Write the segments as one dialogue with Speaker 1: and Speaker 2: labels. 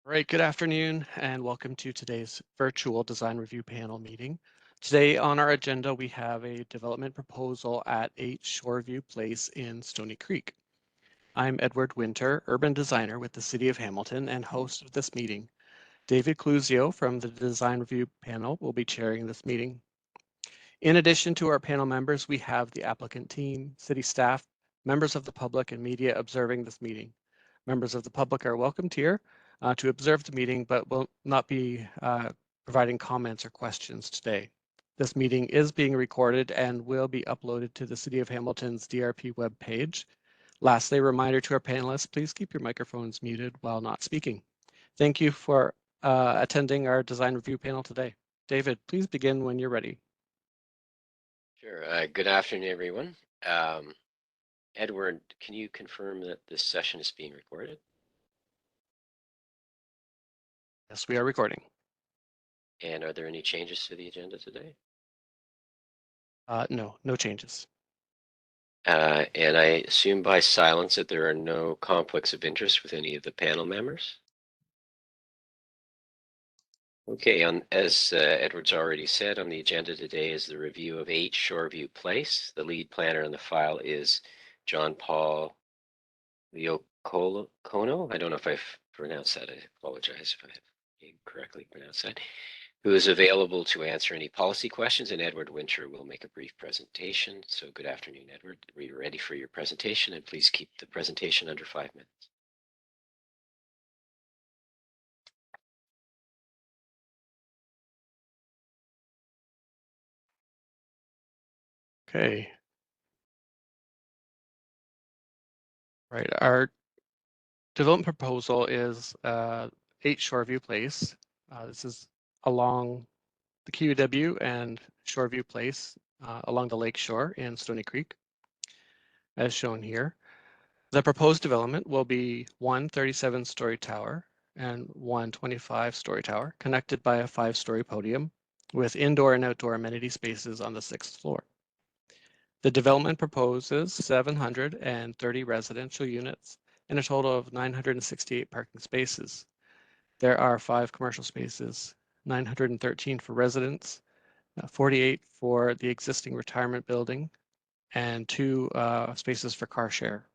Speaker 1: All right, good afternoon and welcome to today's virtual design review panel meeting. Today on our agenda, we have a development proposal at 8 Shoreview Place in Stony Creek. I'm Edward Winter, urban designer with the City of Hamilton and host of this meeting. David Cluzio from the design review panel will be chairing this meeting. In addition to our panel members, we have the applicant team, city staff, members of the public and media observing this meeting. Members of the public are welcomed here to observe the meeting, but will not be providing comments or questions today. This meeting is being recorded and will be uploaded to the City of Hamilton's DRP webpage. Lastly, a reminder to our panelists, please keep your microphones muted while not speaking. Thank you for attending our design review panel today. David, please begin when you're ready.
Speaker 2: Sure. Good afternoon, everyone. Edward, can you confirm that this session is being recorded?
Speaker 1: Yes, we are recording.
Speaker 2: And are there any changes to the agenda today?
Speaker 1: No changes.
Speaker 2: And I assume by silence that there are no conflicts of interest with any of the panel members. Okay, as Edward's already said, on the agenda today is the review of 8 Shoreview Place. The lead planner in the file is John Paul Leocono. I don't know if I've pronounced that. I apologize if I have incorrectly pronounced that. Who is available to answer any policy questions, and Edward Winter will make a brief presentation. So good afternoon, Edward. We're ready for your presentation, and please keep the presentation under 5 minutes.
Speaker 1: Okay. Right, our development proposal is 8 Shoreview Place. This is along the QEW and Shoreview Place along the lake shore in Stony Creek, as shown here. The proposed development will be one 37-story tower and one 25-story tower connected by a 5-story podium with indoor and outdoor amenity spaces on the 6th floor. The development proposes 730 residential units and a total of 968 parking spaces. There are 5 commercial spaces, 913 for residents, 48 for the existing retirement building, and 2 spaces for car share.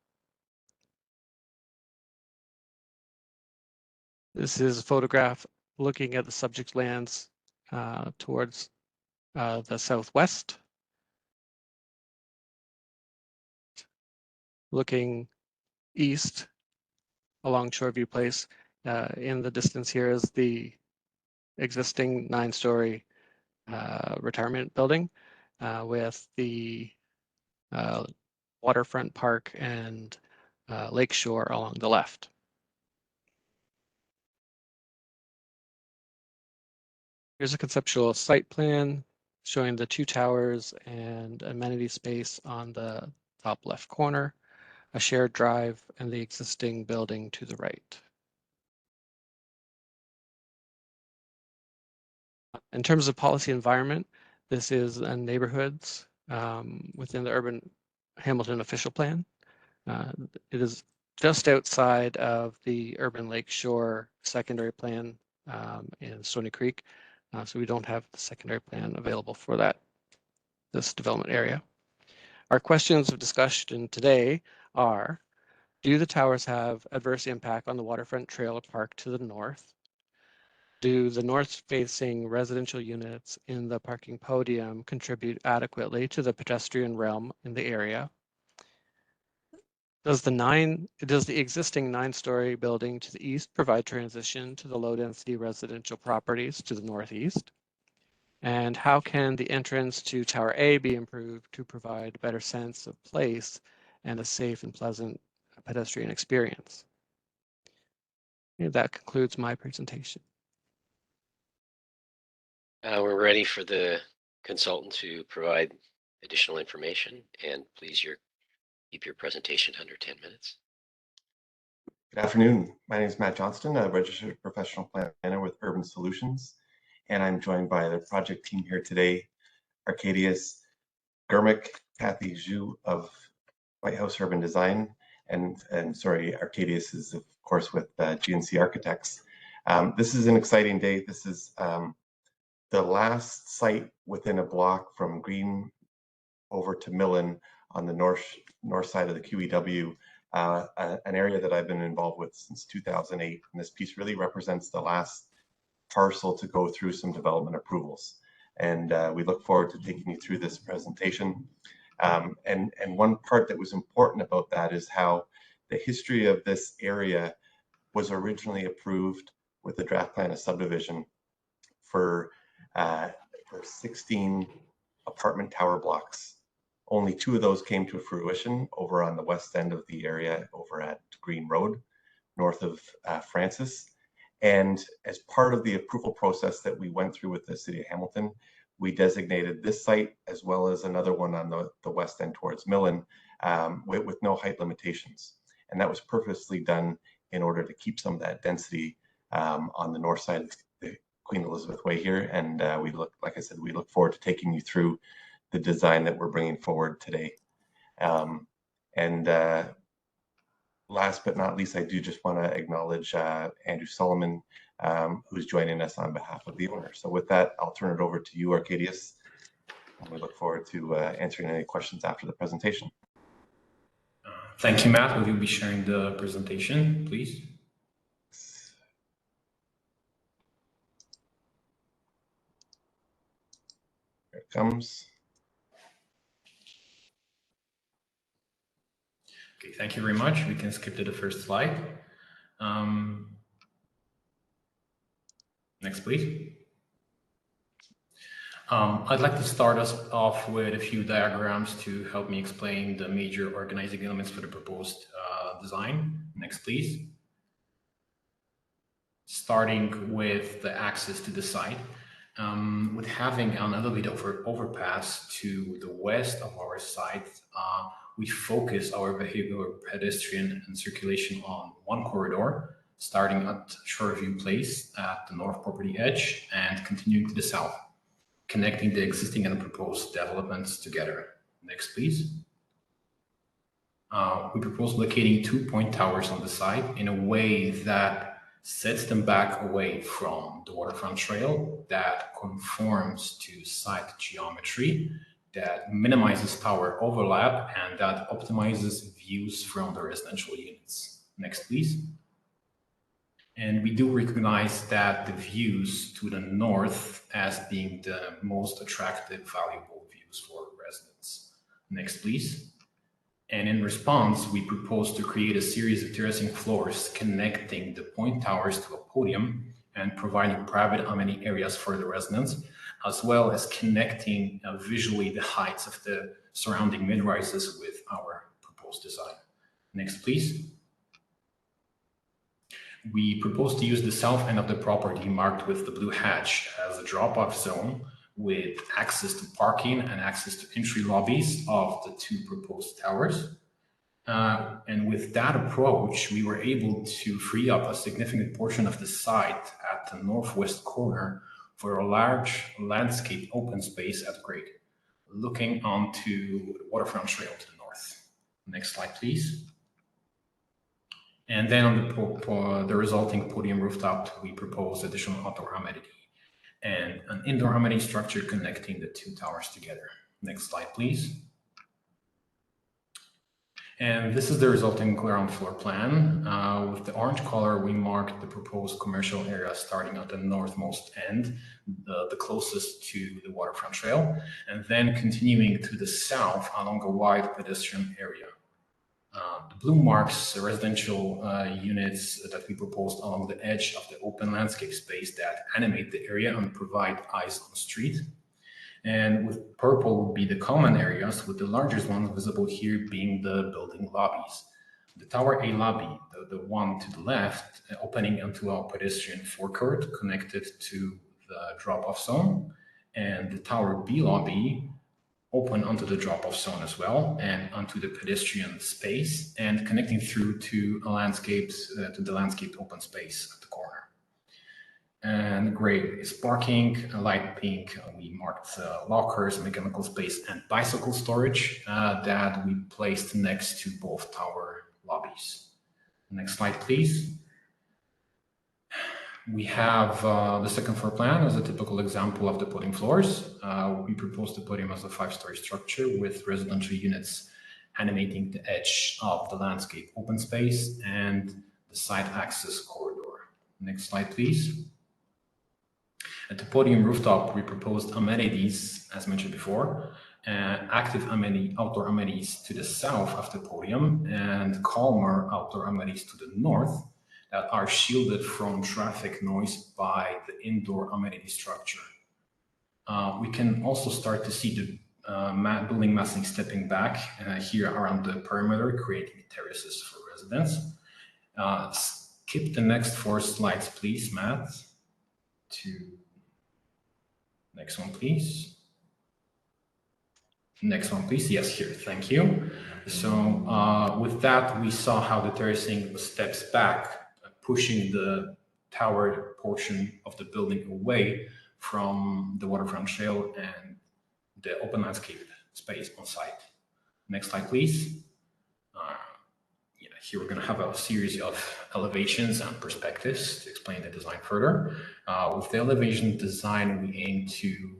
Speaker 1: This is a photograph looking at the subject lands towards the southwest. Looking east along Shoreview Place. In the distance here is the existing 9-story retirement building with the waterfront park and lakeshore along the left. Here's a conceptual site plan showing the 2 towers and amenity space on the top left corner, a shared drive, and the existing building to the right. In terms of policy environment, this is in neighborhoods within the urban Hamilton official plan. It is just outside of the urban lakeshore secondary plan in Stony Creek. So we don't have the secondary plan available for this development area. Our questions of discussion today are, do the towers have adverse impact on the waterfront trailer park to the north? Do the north-facing residential units in the parking podium contribute adequately to the pedestrian realm in the area? Does the existing 9-story building to the east provide transition to the low-density residential properties to the northeast? And how can the entrance to Tower A be improved to provide a better sense of place and a safe and pleasant pedestrian experience? And that concludes my presentation.
Speaker 2: We're ready for the consultant to provide additional information, and please keep your presentation under 10 minutes.
Speaker 3: Good afternoon. My name is Matt Johnston, a registered professional planner with Urban Solutions, and I'm joined by the project team here today, Arcadius Gurmick, Kathy Zhu of White House Urban Design, and sorry, Arcadius is of course with GNC Architects. This is an exciting day. This is the last site within a block from Green over to Millen on the north side of the QEW, an area that I've been involved with since 2008. And this piece really represents the last parcel to go through some development approvals. And we look forward to taking you through this presentation. And one part that was important about that is how the history of this area was originally approved with the draft plan of subdivision for 16 apartment tower blocks. Only 2 of those came to fruition over on the west end of the area over at Green Road, north of Francis. And as part of the approval process that we went through with the City of Hamilton, we designated this site as well as another one on the west end towards Millen with no height limitations. And that was purposely done in order to keep some of that density on the north side of the Queen Elizabeth Way here. And like I said, we look forward to taking you through the design that we're bringing forward today. Last but not least, I do just want to acknowledge Andrew Solomon, who's joining us on behalf of the owner. So with that, I'll turn it over to you, Arcadius. And we look forward to answering any questions after the presentation.
Speaker 4: Thank you, Matt. Will you be sharing the presentation, please?
Speaker 3: Here it comes.
Speaker 4: Okay, thank you very much. We can skip to the first slide. Next, please. I'd like to start us off with a few diagrams to help me explain the major organizing elements for the proposed design. Next, please. Starting with the access to the site. With having an elevator overpass to the west of our site, we focus our vehicular, pedestrian, and circulation on one corridor, starting at Shoreview Place at the north property edge and continuing to the south, connecting the existing and proposed developments together. Next, please. We propose locating 2 point towers on the site in a way that sets them back away from the waterfront trail, that conforms to site geometry, that minimizes tower overlap, and that optimizes views from the residential units. Next, please. And we do recognize that the views to the north as being the most attractive, valuable views for residents. Next, please. And in response, we propose to create a series of terracing floors connecting the point towers to a podium and providing private amenity areas for the residents, as well as connecting visually the heights of the surrounding mid-rises with our proposed design. Next, please. We propose to use the south end of the property marked with the blue hatch as a drop-off zone with access to parking and access to entry lobbies of the 2 proposed towers. And with that approach, we were able to free up a significant portion of the site at the northwest corner for a large landscape open space at grade, looking onto the waterfront trail to the north. Next slide, please. And then on the resulting podium rooftop, we propose additional outdoor amenity and an indoor amenity structure connecting the 2 towers together. Next slide, please. And this is the resulting ground floor plan. With the orange color, we marked the proposed commercial area starting at the northmost end, the closest to the waterfront trail, and then continuing to the south along a wide pedestrian area. The blue marks the residential units that we proposed along the edge of the open landscape space that animate the area and provide eyes on the street. And with purple would be the common areas, with the largest ones visible here being the building lobbies. The Tower A lobby, the one to the left, opening into our pedestrian forecourt connected to the drop-off zone, and the Tower B lobby open onto the drop-off zone as well and onto the pedestrian space and connecting through to the landscape open space at the corner. And gray is parking, light pink, we marked lockers, mechanical space, and bicycle storage that we placed next to both tower lobbies. Next slide, please. We have the second floor plan as a typical example of the podium floors. We propose the podium as a 5-story structure with residential units animating the edge of the landscape open space and the side access corridor. Next slide, please. At the podium rooftop, we proposed amenities, as mentioned before, active outdoor amenities to the south of the podium and calmer outdoor amenities to the north that are shielded from traffic noise by the indoor amenity structure. We can also start to see the building massing stepping back here around the perimeter, creating terraces for residents. Skip the next 4 slides, please, Matt. Next one, please. Next one, please. Yes, here. Thank you. So with that, we saw how the terracing steps back, pushing the tower portion of the building away from the waterfront trail and the open landscape space on site. Next slide, please. Here we're going to have a series of elevations and perspectives to explain the design further. With the elevation design, we aim to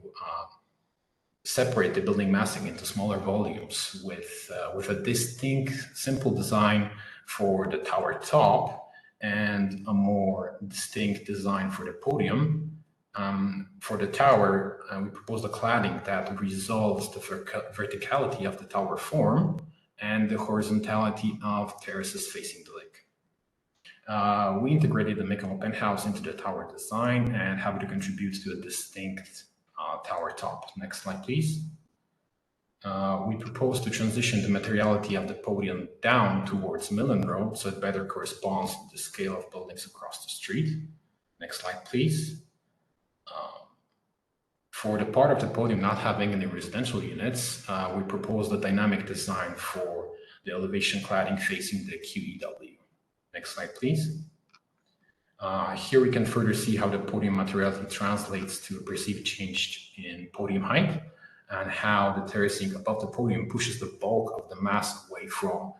Speaker 4: separate the building massing into smaller volumes with a distinct, simple design for the tower top and a more distinct design for the podium. For the tower, we propose a cladding that resolves the verticality of the tower form and the horizontality of terraces facing the lake. We integrated the mechanical penthouse into the tower design and have it contribute to a distinct tower top. Next slide, please. We propose to transition the materiality of the podium down towards Millen Road so it better corresponds to the scale of buildings across the street. Next slide, please. For the part of the podium not having any residential units, we propose the dynamic design for the elevation cladding facing the QEW. Next slide, please. Here we can further see how the podium materiality translates to a perceived change in podium height and how the terracing above the podium pushes the bulk of the mass away from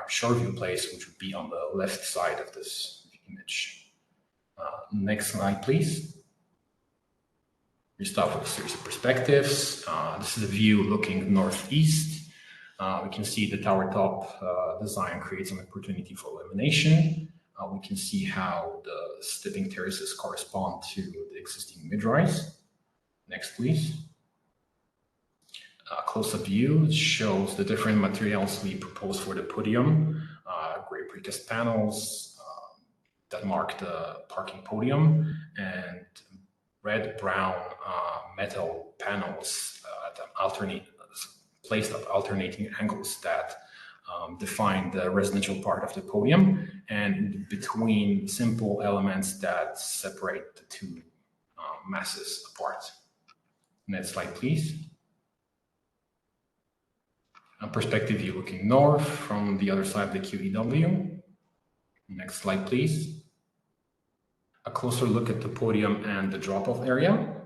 Speaker 4: Shoreview Place, which would be on the left side of this image. Next slide, please. We start with a series of perspectives. This is a view looking northeast. We can see the tower top design creates an opportunity for illumination. We can see how the stepping terraces correspond to the existing mid-rise. Next, please. A close-up view shows the different materials we propose for the podium. Gray precast panels that mark the parking podium and red-brown metal panels placed at alternating angles that define the residential part of the podium and between simple elements that separate the two masses apart. Next slide, please. A perspective view looking north from the other side of the QEW. Next slide, please. A closer look at the podium and the drop-off area.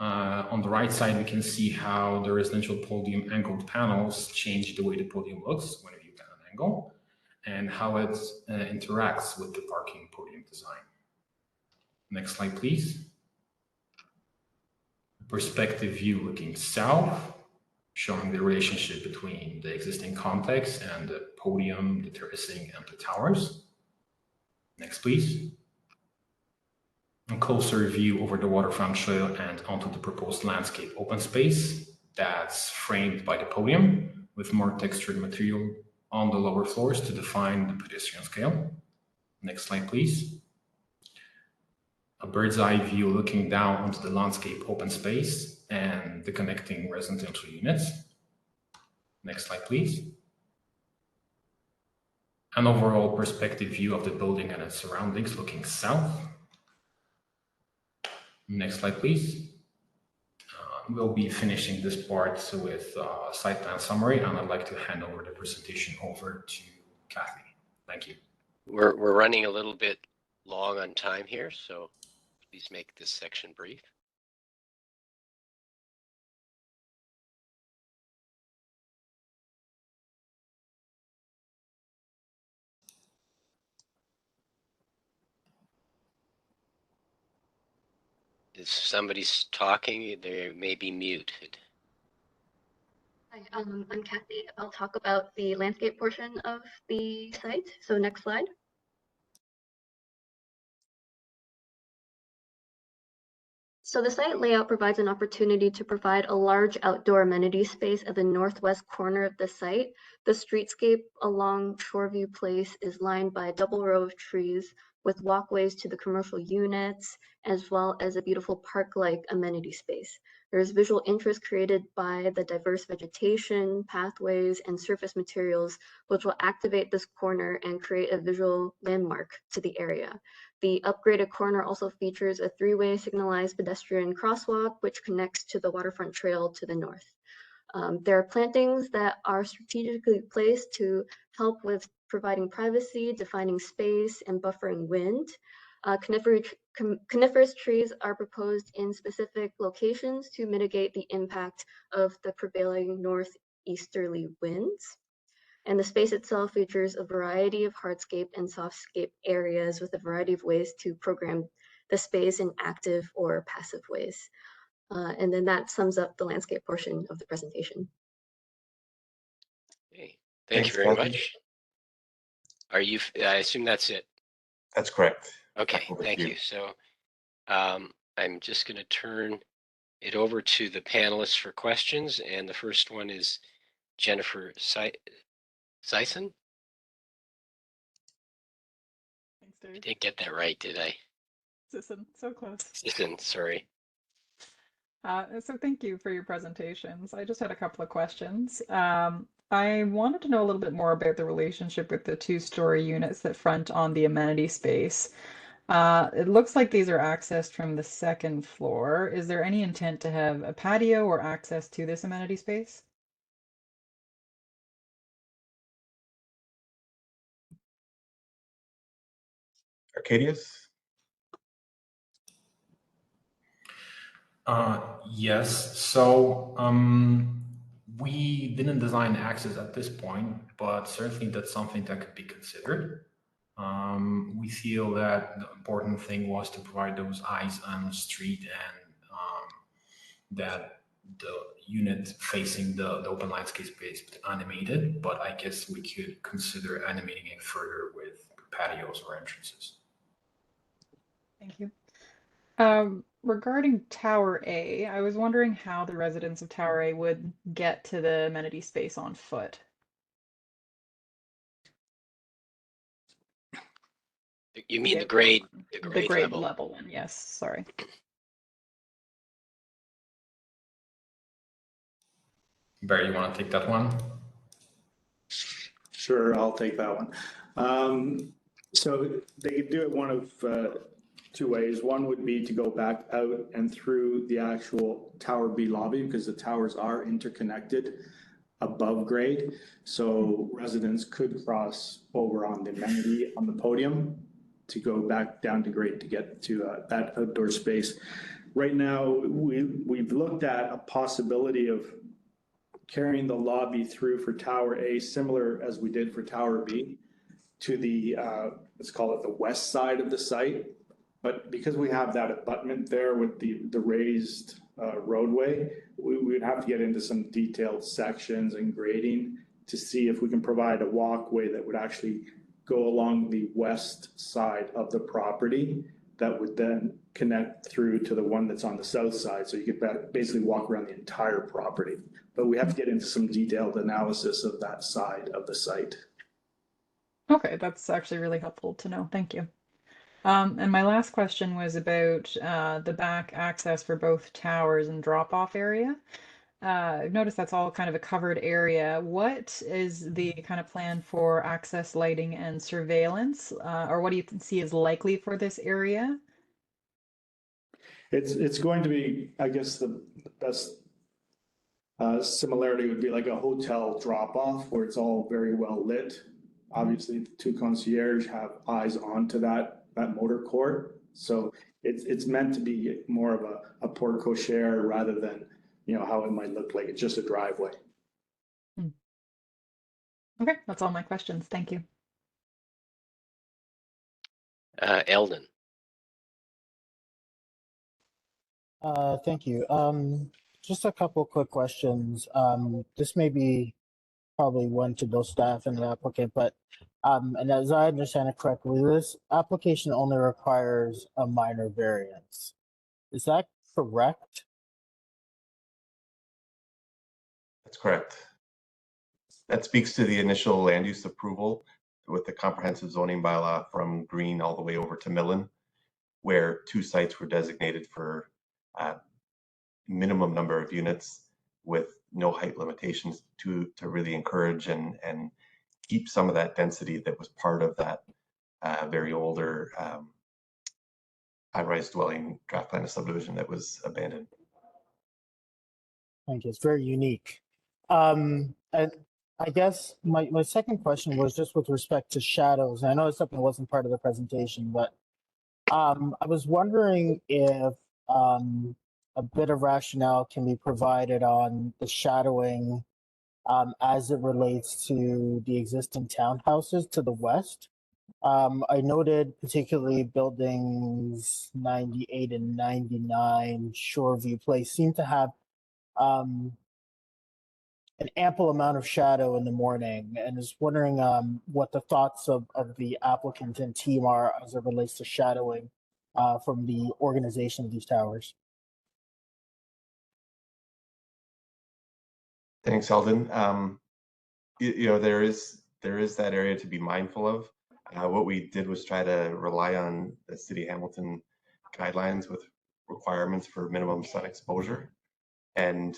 Speaker 4: On the right side, we can see how the residential podium angled panels change the way the podium looks when viewed at an angle, and how it interacts with the parking podium design. Next slide, please. A perspective view looking south, showing the relationship between the existing context and the podium, the terracing, and the towers. Next, please. A closer view over the waterfront trail and onto the proposed landscape open space that's framed by the podium with more textured material on the lower floors to define the pedestrian scale. Next slide, please. A bird's eye view looking down onto the landscape open space and the connecting residential units. Next slide, please. An overall perspective view of the building and its surroundings looking south. Next slide, please. We'll be finishing this part with a site plan summary, and I'd like to hand over the presentation over to Kathy. Thank you.
Speaker 2: We're running a little bit long on time here, so please make this section brief. if somebody's talking, they may be muted.
Speaker 5: Hi, I'm Kathy. I'll talk about the landscape portion of the site. So next slide. So the site layout provides an opportunity to provide a large outdoor amenity space at the northwest corner of the site. The streetscape along Shoreview Place is lined by a double row of trees with walkways to the commercial units, as well as a beautiful park-like amenity space. There is visual interest created by the diverse vegetation, pathways, and surface materials, which will activate this corner and create a visual landmark to the area. The upgraded corner also features a three-way signalized pedestrian crosswalk, which connects to the waterfront trail to the north. There are plantings that are strategically placed to help with providing privacy, defining space, and buffering wind. Coniferous trees are proposed in specific locations to mitigate the impact of the prevailing northeasterly winds. And the space itself features a variety of hardscape and softscape areas with a variety of ways to program the space in active or passive ways. And then that sums up the landscape portion of the presentation.
Speaker 2: Okay. Thank you
Speaker 3: Thanks,
Speaker 2: very
Speaker 3: Kathy.
Speaker 2: much. Are you, I assume that's it.
Speaker 3: That's correct.
Speaker 2: Okay,
Speaker 3: Back over to
Speaker 2: thank you. So I'm just going to turn it over to the panelists for questions. And the first one is Jennifer Sison.
Speaker 6: Thanks,
Speaker 2: I
Speaker 6: Dave.
Speaker 2: didn't get that right, did I?
Speaker 6: Sisson, so close.
Speaker 2: Sison, sorry.
Speaker 6: So thank you for your presentations. I just had a couple of questions. I wanted to know a little bit more about the relationship with the two-story units that front on the amenity space. It looks like these are accessed from the second floor. Is there any intent to have a patio or access to this amenity space?
Speaker 3: Arcadius?
Speaker 4: Yes. So we didn't design access at this point, but certainly that's something that could be considered. We feel that the important thing was to provide those eyes on the street and that the unit facing the open landscape space animated, but I guess we could consider animating it further with patios or entrances.
Speaker 6: Thank you. Regarding Tower A, I was wondering how the residents of Tower A would get to the amenity space on foot.
Speaker 2: You mean the
Speaker 6: outdoor
Speaker 2: grade,
Speaker 6: one.
Speaker 2: the
Speaker 6: The
Speaker 2: grade
Speaker 6: grade
Speaker 2: level?
Speaker 6: level one, yes, sorry.
Speaker 4: Barry, you want to take that one?
Speaker 7: Sure, I'll take that one. So they could do it one of two ways. One would be to go back out and through the actual Tower B lobby because the towers are interconnected above grade. So residents could cross over on the amenity on the podium to go back down to grade to get to that outdoor space. Right now, we've looked at a possibility of carrying the lobby through for Tower A, similar as we did for Tower B, to the, let's call it the west side of the site. But because we have that abutment there with the raised roadway, we would have to get into some detailed sections and grading to see if we can provide a walkway that would actually go along the west side of the property that would then connect through to the one that's on the south side. So you could basically walk around the entire property. But we have to get into some detailed analysis of that side of the site.
Speaker 6: Okay, that's actually really helpful to know. Thank you. And my last question was about the back access for both towers and drop-off area. I've noticed that's all kind of a covered area. What is the kind of plan for access, lighting, and surveillance? Or what do you see as likely for this area?
Speaker 7: It's going to be, I guess, the best similarity would be like a hotel drop-off where it's all very well lit. Obviously, the two concierge have eyes onto that motor court. So it's meant to be more of a porte cochere rather than, how it might look like it's just a driveway.
Speaker 6: Okay, that's all my questions. Thank you.
Speaker 2: Eldon.
Speaker 8: Thank you. Just a couple quick questions. This may be probably one to both staff and the applicant, but and as I understand it correctly, this application only requires a minor variance. Is that correct?
Speaker 3: That's correct. That speaks to the initial land use approval with the comprehensive zoning bylaw from Green all the way over to Millen, where 2 sites were designated for minimum number of units with no height limitations to really encourage and keep some of that density that was part of that very older high-rise dwelling draft plan of subdivision that was abandoned.
Speaker 8: Thank you. It's very unique. And I guess my second question was just with respect to shadows. And I know it's something that wasn't part of the presentation, but I was wondering if a bit of rationale can be provided on the shadowing as it relates to the existing townhouses to the west. I noted particularly buildings 98 and 99 Shoreview Place seem to have an ample amount of shadow in the morning, and is wondering what the thoughts of the applicant and team are as it relates to shadowing from the organization of these towers.
Speaker 3: Thanks, Eldon. You know, there is that area to be mindful of. What we did was try to rely on the City of Hamilton guidelines with requirements for minimum sun exposure, and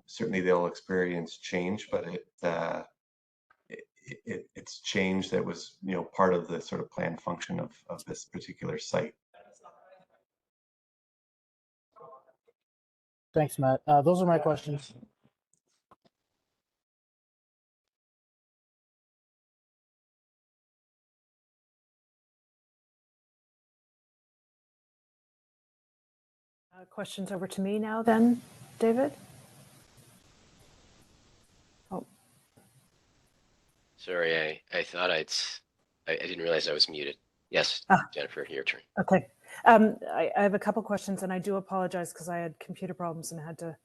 Speaker 3: certainly they'll experience change, but it's change that was, you know, part of the sort of planned function of this particular site.
Speaker 8: Thanks, Matt. Those are my questions.
Speaker 9: Questions over to me now then, David? Oh.
Speaker 2: Sorry, I thought I didn't realize I was muted. Yes, Jennifer, your turn.
Speaker 9: Okay. I have a couple questions, and I do apologize because I had computer problems and had to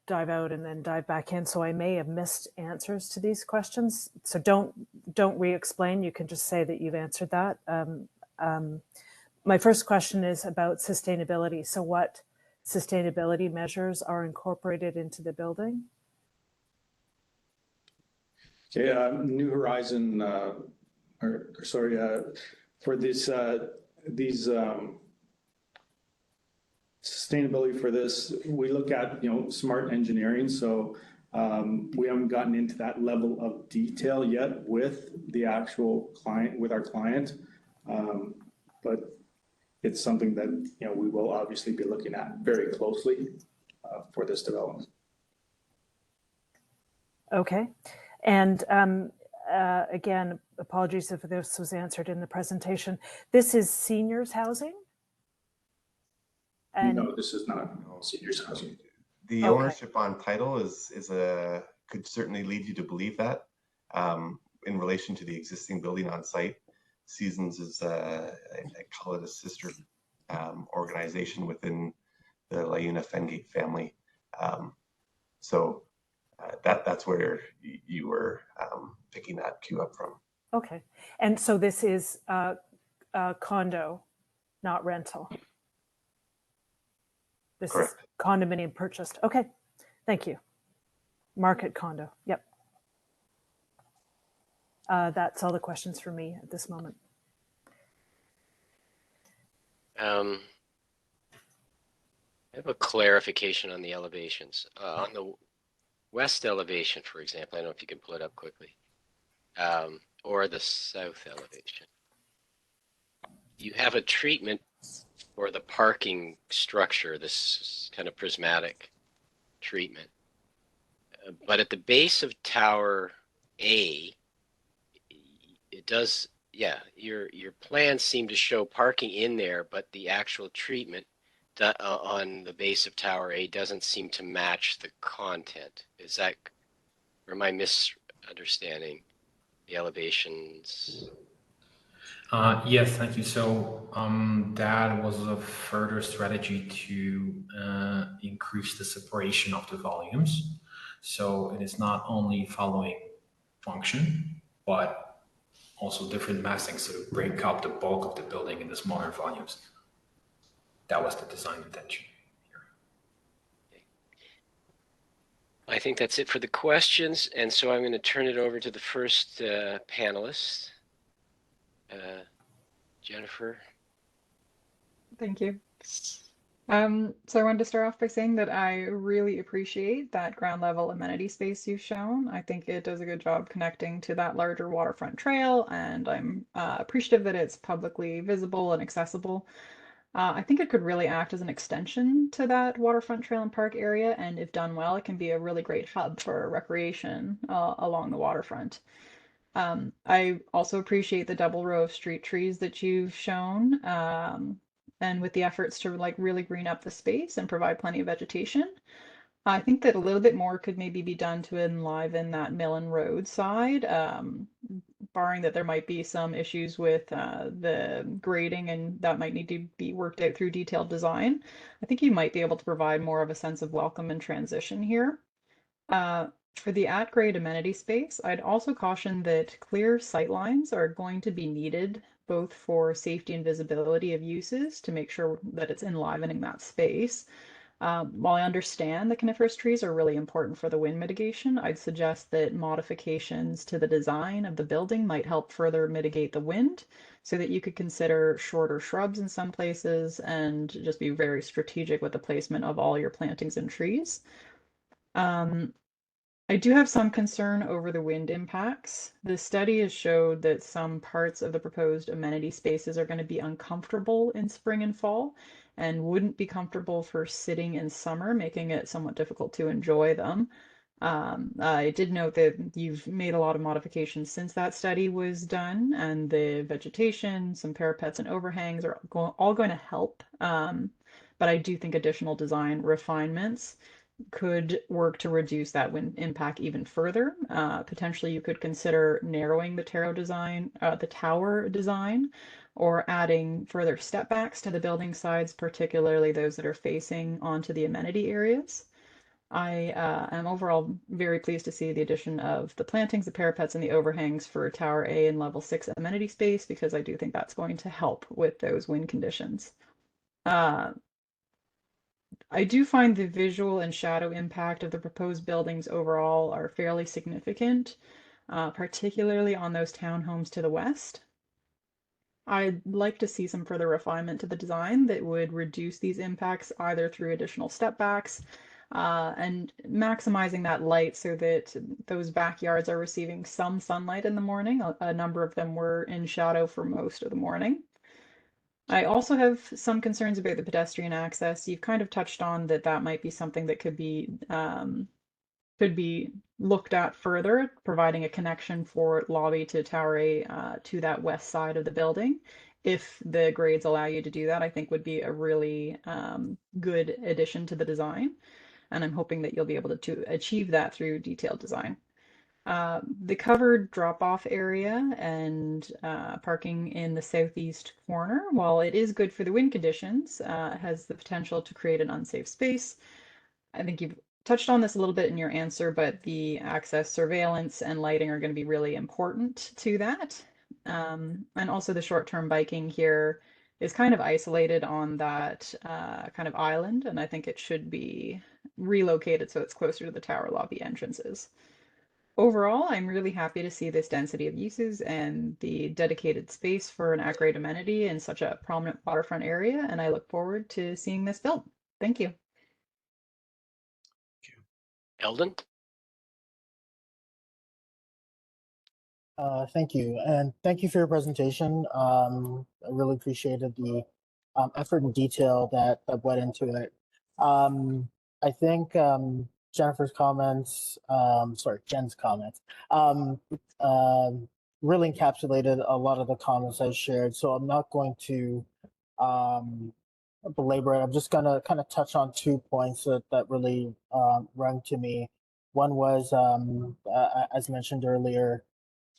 Speaker 9: dive out and then dive back in. So I may have missed answers to these questions. So don't re-explain. You can just say that you've answered that. My first question is about sustainability. So what sustainability measures are incorporated into the building?
Speaker 7: Okay, New Horizon, for these sustainability for this, we look at, you know, smart engineering. So we haven't gotten into that level of detail yet with the actual client, with our client, but it's something that, you know, we will obviously be looking at very closely for this development.
Speaker 9: Okay. And again, apologies if this was answered in the presentation. This is seniors housing? And
Speaker 7: no, this is not seniors housing.
Speaker 3: The ownership on title could certainly lead you to believe that. In relation to the existing building on site, Seasons is I call it a sister organization within the Launa Fengate family. So that's where you were picking that cue up from.
Speaker 9: okay. And so this is condo, not rental. This
Speaker 3: Correct.
Speaker 9: is condominium purchased. Okay, thank you. Market condo, yep. That's all the questions for me at this moment.
Speaker 2: I have a clarification on the elevations. On the west elevation, for example, I don't know if you can pull it up quickly, or the south elevation. You have a treatment for the parking structure, this kind of prismatic treatment. But at the base of Tower A, it does, yeah, your plans seem to show parking in there, but the actual treatment on the base of Tower A doesn't seem to match the content. Is that, or am I misunderstanding the elevations?
Speaker 4: Yes, thank you. So that was a further strategy to increase the separation of the volumes. So it is not only following function, but also different massing, so to break up the bulk of the building into smaller volumes. That was the design intention here.
Speaker 2: I think that's it for the questions, and so I'm going to turn it over to the first panelist, Jennifer.
Speaker 6: Thank you. So I wanted to start off by saying that I really appreciate that ground level amenity space you've shown. I think it does a good job connecting to that larger waterfront trail, and I'm appreciative that it's publicly visible and accessible. I think it could really act as an extension to that waterfront trail and park area, and if done well, it can be a really great hub for recreation along the waterfront. I also appreciate the double row of street trees that you've shown, and with the efforts to like really green up the space and provide plenty of vegetation. I think that a little bit more could maybe be done to enliven that Millen Road side, barring that there might be some issues with the grading and that might need to be worked out through detailed design. I think you might be able to provide more of a sense of welcome and transition here. For the at-grade amenity space, I'd also caution that clear sightlines are going to be needed both for safety and visibility of uses to make sure that it's enlivening that space. While I understand the coniferous trees are really important for the wind mitigation, I'd suggest that modifications to the design of the building might help further mitigate the wind so that you could consider shorter shrubs in some places and just be very strategic with the placement of all your plantings and trees. I do have some concern over the wind impacts. The study has showed that some parts of the proposed amenity spaces are going to be uncomfortable in spring and fall and wouldn't be comfortable for sitting in summer, making it somewhat difficult to enjoy them. I did note that you've made a lot of modifications since that study was done, and the vegetation, some parapets and overhangs are all going to help. But I do think additional design refinements could work to reduce that wind impact even further. Potentially, you could consider narrowing the tower design, or adding further step backs to the building sides, particularly those that are facing onto the amenity areas. I am overall very pleased to see the addition of the plantings, the parapets, and the overhangs for Tower A and Level 6 amenity space, because I do think that's going to help with those wind conditions. I do find the visual and shadow impact of the proposed buildings overall are fairly significant, particularly on those townhomes to the west. I'd like to see some further refinement to the design that would reduce these impacts either through additional step backs and maximizing that light so that those backyards are receiving some sunlight in the morning. A number of them were in shadow for most of the morning. I also have some concerns about the pedestrian access. You've kind of touched on that might be something that could be looked at further, providing a connection for lobby to Tower A to that west side of the building. If the grades allow you to do that, I think would be a really good addition to the design. And I'm hoping that you'll be able to achieve that through detailed design. The covered drop-off area and parking in the southeast corner, while it is good for the wind conditions, has the potential to create an unsafe space. I think you've touched on this a little bit in your answer, but the access surveillance and lighting are going to be really important to that. And also the short-term biking here is kind of isolated on that kind of island, and I think it should be relocated so it's closer to the tower lobby entrances. Overall, I'm really happy to see this density of uses and the dedicated space for an at-grade amenity in such a prominent waterfront area, and I look forward to seeing this built. Thank you.
Speaker 2: Eldon?
Speaker 8: Thank you, and thank you for your presentation. I really appreciated the effort and detail that went into it. I think Jennifer's comments, Jen's comments, really encapsulated a lot of the comments I shared. So I'm not going to belabor it. I'm just gonna kind of touch on 2 points that really rung to me. One was, as mentioned earlier,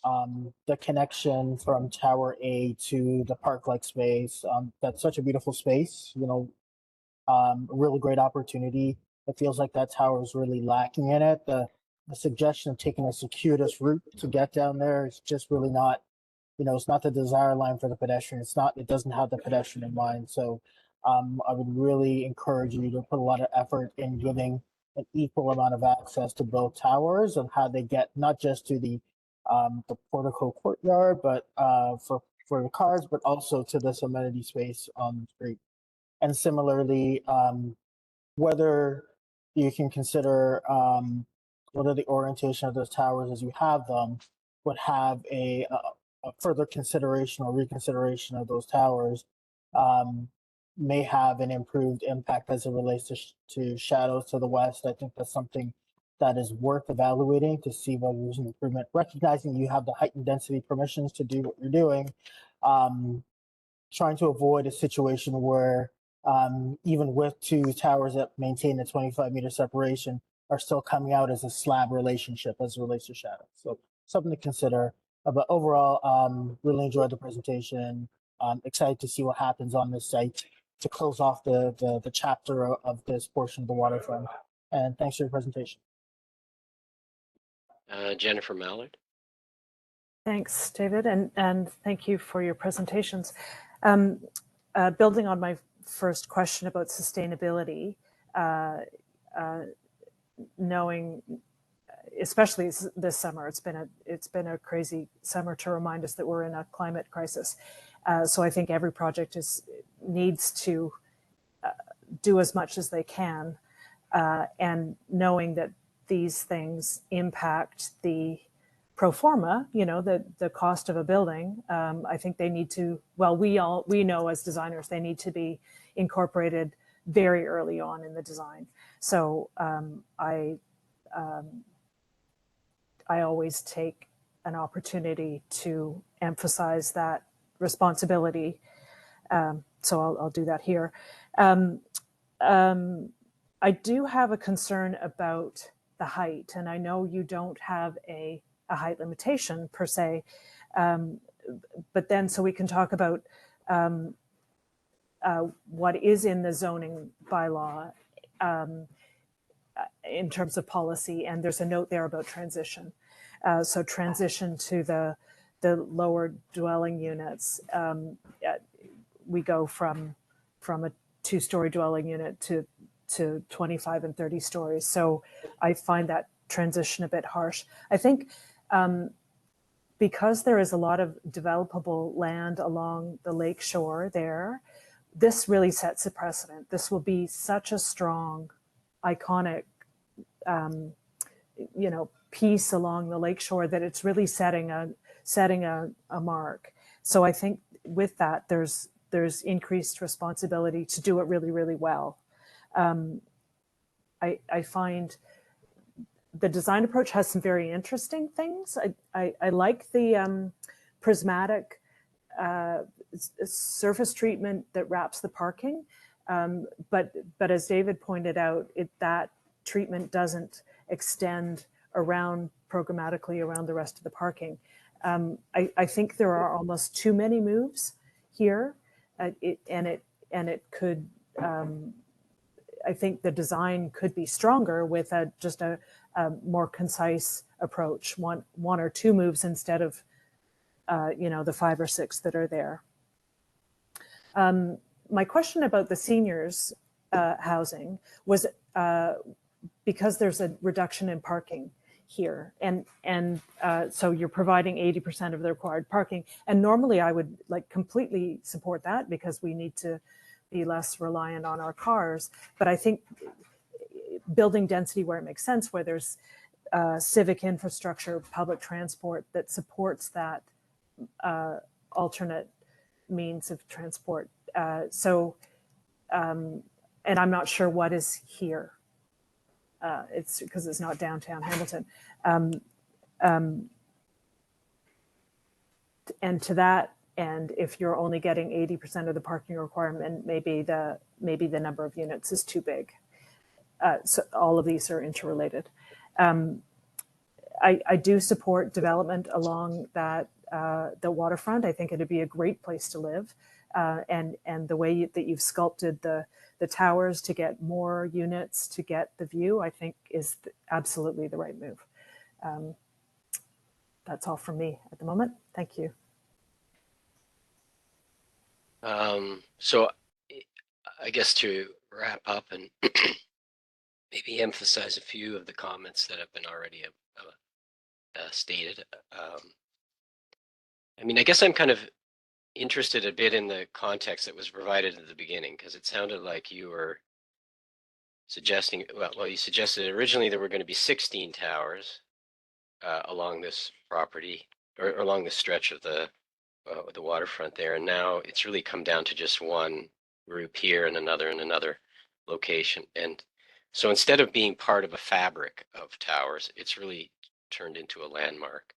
Speaker 8: the connection from Tower A to the park-like space. That's such a beautiful space, you know, a really great opportunity. It feels like that tower is really lacking in it. The suggestion of taking a circuitous route to get down there is just really not, you know, it's not the desire line for the pedestrian. It's not, it doesn't have the pedestrian in mind. So I would really encourage you to put a lot of effort in giving an equal amount of access to both towers and how they get not just to the portico courtyard, but for the cars, but also to this amenity space on the street. And similarly, whether you can consider whether the orientation of those towers as you have them would have a further consideration or reconsideration of those towers may have an improved impact as it relates to shadows to the west. I think that's something that is worth evaluating to see whether there's an improvement, recognizing you have the heightened density permissions to do what you're doing, trying to avoid a situation where even with two towers that maintain a 25-meter separation are still coming out as a slab relationship as it relates to shadow. So something to consider. But overall, really enjoyed the presentation. Excited to see what happens on this site to close off the chapter of this portion of the waterfront. And thanks for your presentation.
Speaker 2: Jennifer Mallard.
Speaker 9: Thanks, David, and thank you for your presentations. Building on my first question about sustainability, knowing, especially this summer, it's been a crazy summer to remind us that we're in a climate crisis. So I think every project needs to do as much as they can, and knowing that these things impact the pro forma, you know, the cost of a building. I think they need to, well, we know as designers, they need to be incorporated very early on in the design. So I always take an opportunity to emphasize that responsibility. So I'll do that here. I do have a concern about the height, and I know you don't have a height limitation per se, but then so we can talk about what is in the zoning bylaw in terms of policy, and there's a note there about transition. So transition to the lower dwelling units. We go from a 2-story dwelling unit to 25 and 30 stories. So I find that transition a bit harsh. I think because there is a lot of developable land along the lake shore there, this really sets a precedent. This will be such a strong, iconic, you know, piece along the lake shore that it's really setting a mark. So I think with that, there's increased responsibility to do it really, really well. I find the design approach has some very interesting things. I like the prismatic surface treatment that wraps the parking, but as David pointed out, that treatment doesn't extend around programmatically around the rest of the parking. I think there are almost too many moves here, and it could. I think the design could be stronger with just a more concise approach, one or two moves instead of you know, the 5 or 6 that are there. My question about the seniors housing was because there's a reduction in parking here, and so you're providing 80% of the required parking, and normally I would like completely support that because we need to be less reliant on our cars. But I think building density where it makes sense, where there's civic infrastructure, public transport that supports that alternate means of transport. And I'm not sure what is here. It's because it's not downtown Hamilton. And to that end, if you're only getting 80% of the parking requirement, maybe the number of units is too big. So all of these are interrelated. I do support development along that the waterfront. I think it'd be a great place to live, and the way that you've sculpted the towers to get more units to get the view, I think is absolutely the right move. That's all from me at the moment. Thank you.
Speaker 2: So I guess to wrap up and maybe emphasize a few of the comments that have been already stated. I mean, I guess I'm kind of interested a bit in the context that was provided at the beginning, because it sounded like you were suggesting, well, you suggested originally there were going to be 16 towers along this property or along this stretch of the waterfront there, and now it's really come down to just one group here and another location. And so instead of being part of a fabric of towers, it's really turned into a landmark.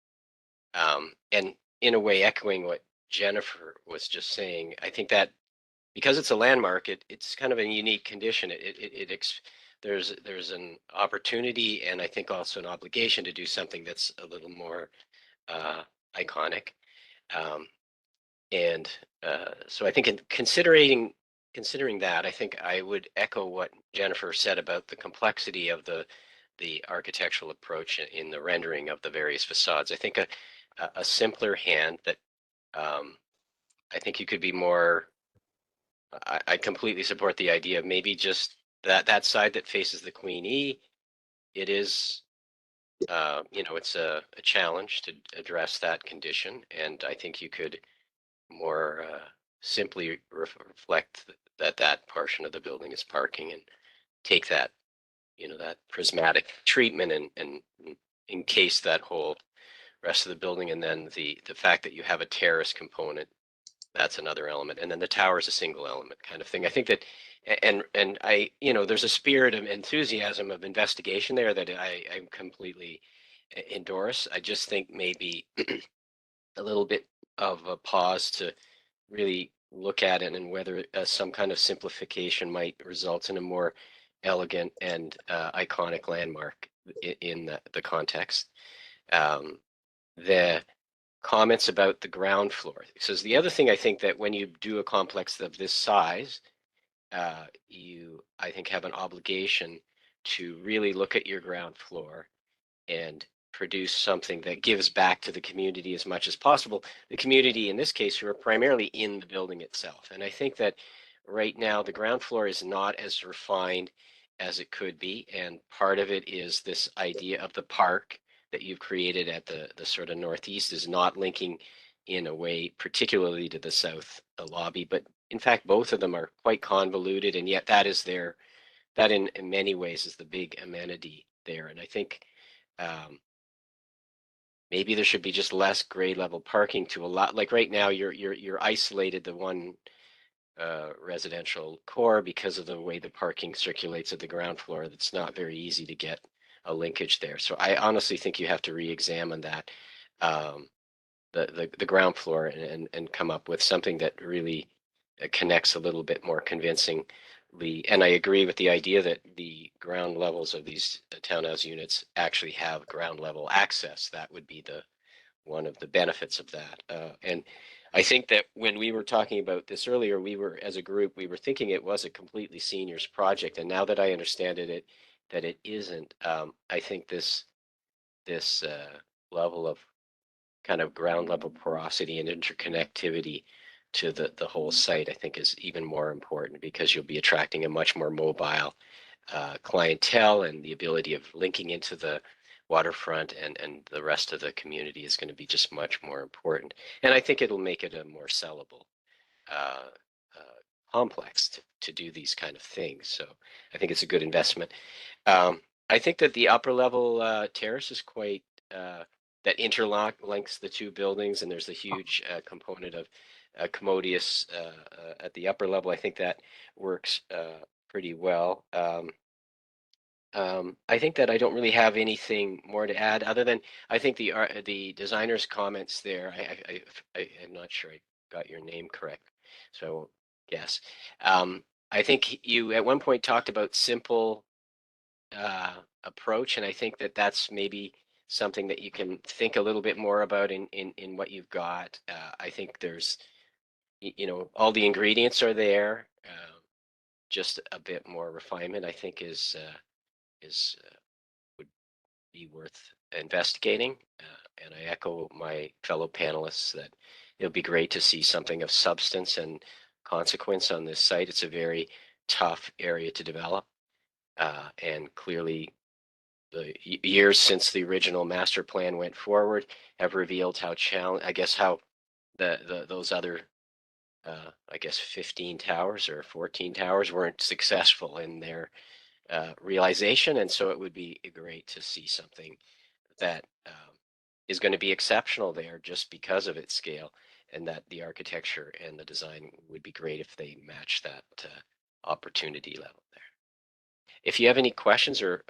Speaker 2: And in a way, echoing what Jennifer was just saying, I think that because it's a landmark, it's kind of a unique condition. There's an opportunity and I think also an obligation to do something that's a little more iconic. So I think in considering that, I think I would echo what Jennifer said about the complexity of the architectural approach in the rendering of the various facades. I think a simpler hand that I think you could be more. I completely support the idea of maybe just that side that faces the Queen E. It is, it's a challenge to address that condition, and I think you could more simply reflect that portion of the building is parking and take that, that prismatic treatment and encase that whole rest of the building. And then the fact that you have a terrace component, that's another element. And then the tower is a single element kind of thing. I think that, and I, there's a spirit of enthusiasm of investigation there that I completely endorse. I just think maybe a little bit of a pause to really look at it and whether some kind of simplification might result in a more elegant and iconic landmark in the context. The comments about the ground floor. So the other thing I think that when you do a complex of this size, you, I think, have an obligation to really look at your ground floor and produce something that gives back to the community as much as possible. The community in this case who are primarily in the building itself. And I think that right now the ground floor is not as refined as it could be. And part of it is this idea of the park that you've created at the sort of northeast is not linking in a way particularly to the south lobby, but in fact both of them are quite convoluted, and yet that is that in many ways is the big amenity there. And I think maybe there should be just less grade level parking to a lot. Like right now, you're isolated the one residential core because of the way the parking circulates at the ground floor. That's not very easy to get a linkage there. So I honestly think you have to re-examine that the ground floor and come up with something that really connects a little bit more convincingly. And I agree with the idea that the ground levels of these townhouse units actually have ground level access. That would be one of the benefits of that. And I think that when we were talking about this earlier, we were, as a group, we were thinking it was a completely seniors project. And now that I understand that it isn't, I think this level of kind of ground level porosity and interconnectivity to the whole site, I think is even more important, because you'll be attracting a much more mobile clientele, and the ability of linking into the waterfront and the rest of the community is going to be just much more important. And I think it'll make it a more sellable complex to do these kind of things. So I think it's a good investment. I think that the upper level terrace is quite, that interlinks the two buildings, and there's a huge component of commodious at the upper level. I think that works pretty well. I think that I don't really have anything more to add, other than I think the designer's comments there. I'm not sure I got your name correct, so yes. I think you at one point talked about simple approach, and I think that that's maybe something that you can think a little bit more about in what you've got. I think there's, all the ingredients are there. Just a bit more refinement, I think, would be worth investigating. And I echo my fellow panelists that it'll be great to see something of substance and consequence on this site. It's a very tough area to develop. And clearly the years since the original master plan went forward have revealed how those other 15 towers or 14 towers weren't successful in their realization. And so it would be great to see something that is going to be exceptional there just because of its scale, and that the architecture and the design would be great if they match that opportunity level there. If you have any questions or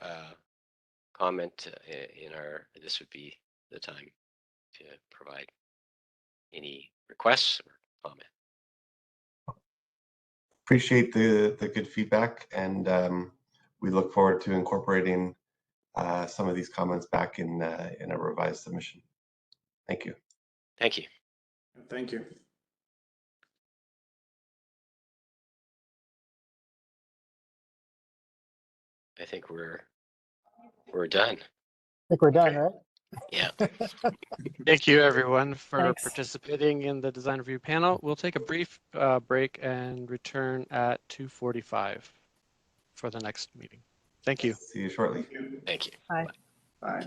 Speaker 2: comment this would be the time to provide any requests or comment.
Speaker 3: Appreciate the good feedback, and we look forward to incorporating some of these comments back in a revised submission. Thank you.
Speaker 2: Thank you.
Speaker 7: Thank you.
Speaker 2: I think we're done.
Speaker 8: I think we're done, right?
Speaker 2: Yeah.
Speaker 1: Thank you, everyone, for
Speaker 9: Thanks.
Speaker 1: participating in the design review panel. We'll take a brief break and return at 2:45 for the next meeting. Thank you.
Speaker 3: See you shortly.
Speaker 2: Thank you.
Speaker 9: Bye.
Speaker 7: Bye.